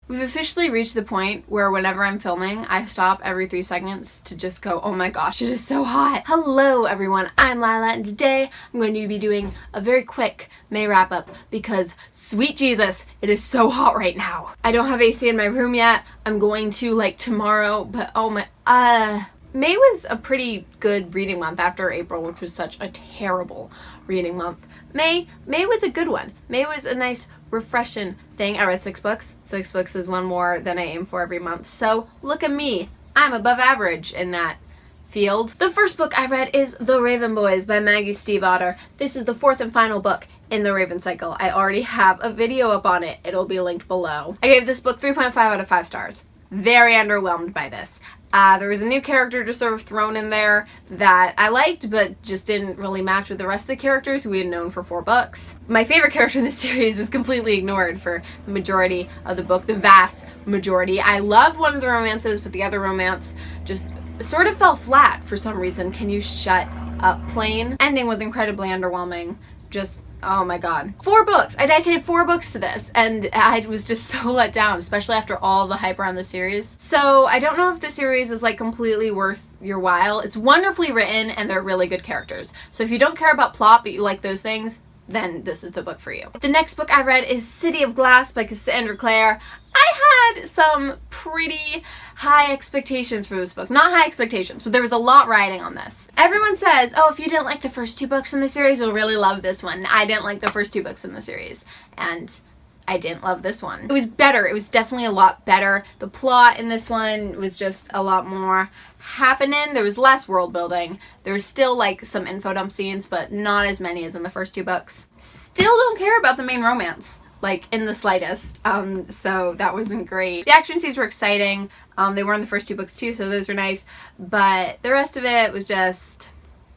We've officially reached the point where whenever I'm filming, I stop every 3 seconds to just go, oh my gosh, it is so hot. Hello everyone, I'm Lila, and today I'm going to be doing a very quick May wrap up because, sweet Jesus, it is so hot right now. I don't have AC in my room yet. I'm going to like tomorrow, but oh my, May was a pretty good reading month after April, which was such a terrible reading month. May was a good one. May was a nice, refreshing thing. I read 6 books. 6 books is one more than I aim for every month. So look at me. I'm above average in that field. The first book I read is The Raven Boys by Maggie Stiefvater. This is the 4th and final book in the Raven cycle. I already have a video up on it. It'll be linked below. I gave this book 3.5 out of 5 stars. Very underwhelmed by this. There was a new character just sort of thrown in there that I liked, but just didn't really match with the rest of the characters who we had known for 4 books. My favorite character in this series is completely ignored for the majority of the book, the vast majority. I loved one of the romances, but the other romance just sort of fell flat for some reason. Can you shut up, Plane? Ending was incredibly underwhelming. Just, oh my god. 4 books! I dedicated 4 books to this, and I was just so let down, especially after all the hype around the series. So I don't know if the series is like completely worth your while. It's wonderfully written, and they're really good characters. So if you don't care about plot, but you like those things, then this is the book for you. The next book I read is City of Glass by Cassandra Clare. I had some pretty high expectations for this book. Not high expectations, but there was a lot riding on this. Everyone says, oh, if you didn't like the first 2 books in the series, you'll really love this one. I didn't like the first 2 books in the series, and I didn't love this one. It was better. It was definitely a lot better. The plot in this one was just a lot more happening. There was less world building. There was still like some info dump scenes, but not as many as in the first 2 books. Still don't care about the main romance, like in the slightest. So that wasn't great. The action scenes were exciting. They were in the first 2 books too, so those were nice. But the rest of it was just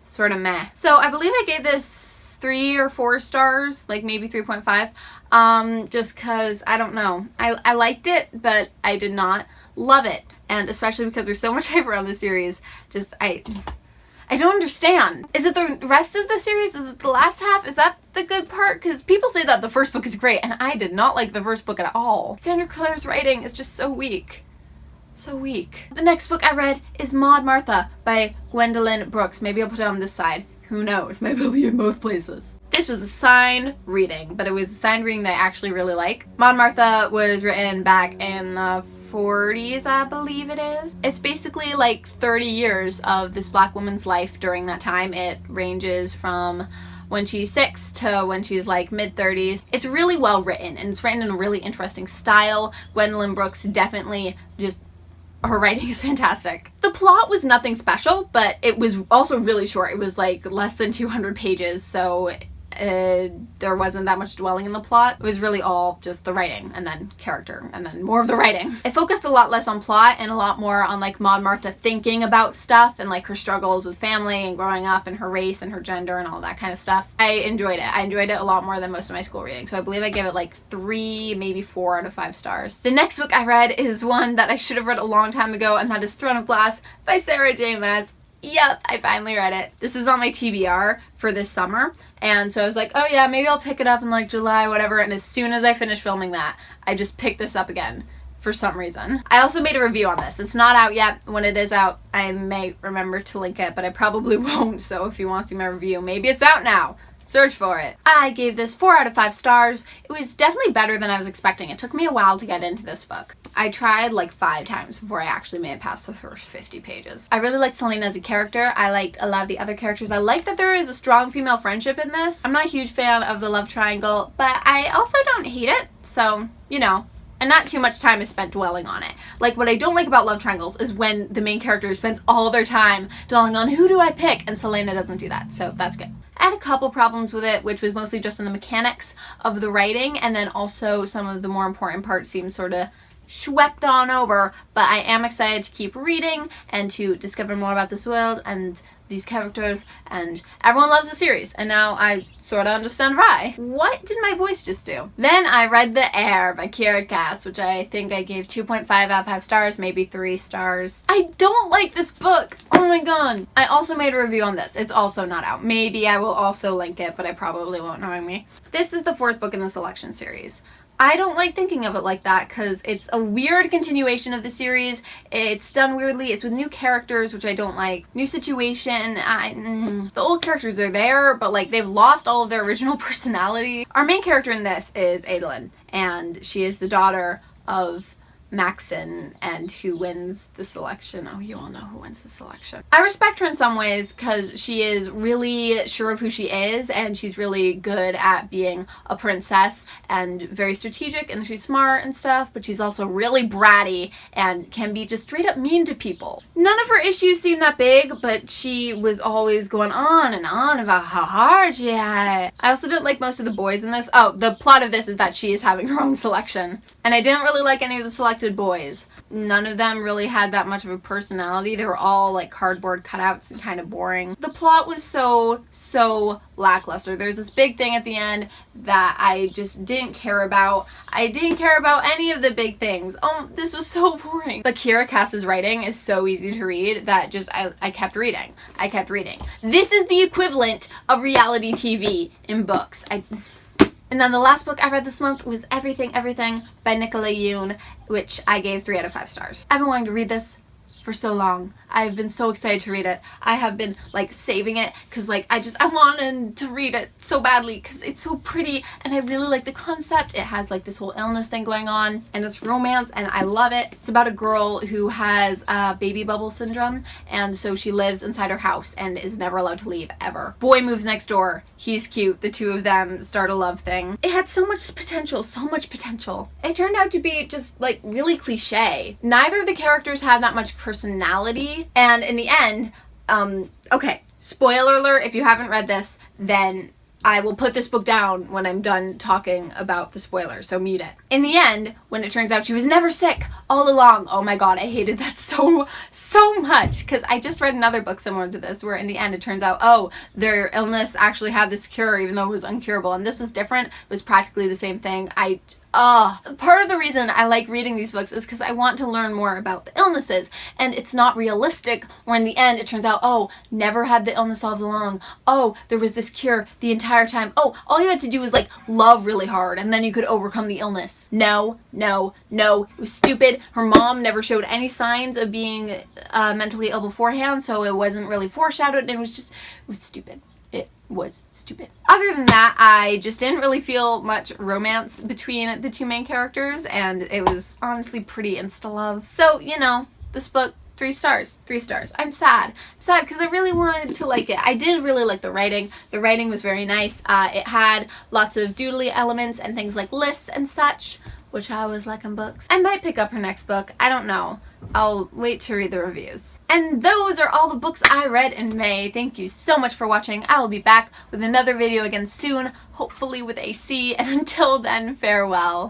sort of meh. So I believe I gave this 3 or 4 stars, like maybe 3.5. Just cause I don't know. I liked it, but I did not love it. And especially because there's so much hype around the series, just I don't understand. Is it the rest of the series? Is it the last half? Is that the good part? Because people say that the first book is great, and I did not like the first book at all. Cassandra Clare's writing is just so weak. So weak. The next book I read is Maud Martha by Gwendolyn Brooks. Maybe I'll put it on this side. Who knows? Maybe it'll be in both places. This was a signed reading, but it was a signed reading that I actually really like. Maud Martha was written back in the 40s, I believe it is. It's basically like 30 years of this black woman's life during that time. It ranges from when she's 6 to when she's like mid-30s. It's really well written, and it's written in a really interesting style. Gwendolyn Brooks definitely just, her writing is fantastic. The plot was nothing special, but it was also really short. It was like less than 200 pages, so there wasn't that much dwelling in the plot. It was really all just the writing and then character and then more of the writing. It focused a lot less on plot and a lot more on like Maud Martha thinking about stuff and like her struggles with family and growing up and her race and her gender and all that kind of stuff. I enjoyed it. I enjoyed it a lot more than most of my school reading. So I believe I gave it like 3, maybe 4 out of 5 stars. The next book I read is one that I should have read a long time ago, and that is Throne of Glass by Sarah J. Maas. Yep, I finally read it. This was on my TBR for this summer, and so I was like, oh yeah, maybe I'll pick it up in like July, whatever, and as soon as I finished filming that, I just picked this up again for some reason. I also made a review on this. It's not out yet. When it is out, I may remember to link it, but I probably won't, so if you want to see my review, maybe it's out now. Search for it. I gave this 4 out of 5 stars. It was definitely better than I was expecting. It took me a while to get into this book. I tried like 5 times before I actually made it past the first 50 pages. I really liked Selena as a character. I liked a lot of the other characters. I like that there is a strong female friendship in this. I'm not a huge fan of the love triangle, but I also don't hate it. So, you know, and not too much time is spent dwelling on it. Like, what I don't like about love triangles is when the main character spends all their time dwelling on who do I pick, and Selena doesn't do that, so that's good. I had a couple problems with it, which was mostly just in the mechanics of the writing, and then also some of the more important parts seemed sort of swept on over, but I am excited to keep reading and to discover more about this world and these characters, and everyone loves the series, and now I sort of understand why. What did my voice just do? Then I read The Heir by Kiera Cass, which I think I gave 2.5 out of 5 stars, maybe 3 stars. I don't like this book. Oh my god. I also made a review on this. It's also not out. Maybe I will also link it, but I probably won't, knowing me. This is the 4th book in the Selection series. I don't like thinking of it like that because it's a weird continuation of the series. It's done weirdly. It's with new characters, which I don't like. New situation. The old characters are there, but like they've lost all of their original personality. Our main character in this is Adolin, and she is the daughter of Maxon, and who wins the selection. Oh, you all know who wins the selection. I respect her in some ways because she is really sure of who she is, and she's really good at being a princess and very strategic, and she's smart and stuff, but she's also really bratty and can be just straight up mean to people. None of her issues seem that big, but she was always going on and on about how hard she had it. I also didn't like most of the boys in this. Oh, the plot of this is that she is having her own selection, and I didn't really like any of the selected boys. None of them really had that much of a personality. They were all like cardboard cutouts and kind of boring. The plot was so lackluster. There's this big thing at the end that I just didn't care about. I didn't care about any of the big things. Oh, this was so boring. But Kiera Cass's writing is so easy to read that just I kept reading. I kept reading. This is the equivalent of reality TV in books. And then the last book I read this month was Everything Everything by Nicola Yoon, which I gave 3 out of 5 stars. I've been wanting to read this for so long. I've been so excited to read it. I have been like saving it because like I wanted to read it so badly because it's so pretty and I really like the concept. It has like this whole illness thing going on and it's romance and I love it. It's about a girl who has baby bubble syndrome, and so she lives inside her house and is never allowed to leave ever. Boy moves next door. He's cute. The two of them start a love thing. It had so much potential, so much potential. It turned out to be just like really cliche. Neither of the characters have that much personality. And in the end, okay, spoiler alert, if you haven't read this, then I will put this book down when I'm done talking about the spoiler, so mute it. In the end, when it turns out she was never sick all along, oh my god, I hated that so much, because I just read another book similar to this, where in the end it turns out, oh, their illness actually had this cure, even though it was uncurable, and this was different. It was practically the same thing. Part of the reason I like reading these books is because I want to learn more about the illnesses, and it's not realistic where in the end it turns out, oh, never had the illness all along, oh, there was this cure the entire time, oh, all you had to do was like love really hard and then you could overcome the illness. No, it was stupid. Her mom never showed any signs of being mentally ill beforehand, so it wasn't really foreshadowed, and it was stupid. It was stupid. Other than that, I just didn't really feel much romance between the two main characters, and it was honestly pretty insta-love. So, you know, this book, 3 stars. 3 stars. I'm sad. Because I really wanted to like it. I did really like the writing. The writing was very nice. It had lots of doodly elements and things like lists and such, which I always like in books. I might pick up her next book. I don't know. I'll wait to read the reviews. And those are all the books I read in May. Thank you so much for watching. I will be back with another video again soon, hopefully with AC, and until then, farewell.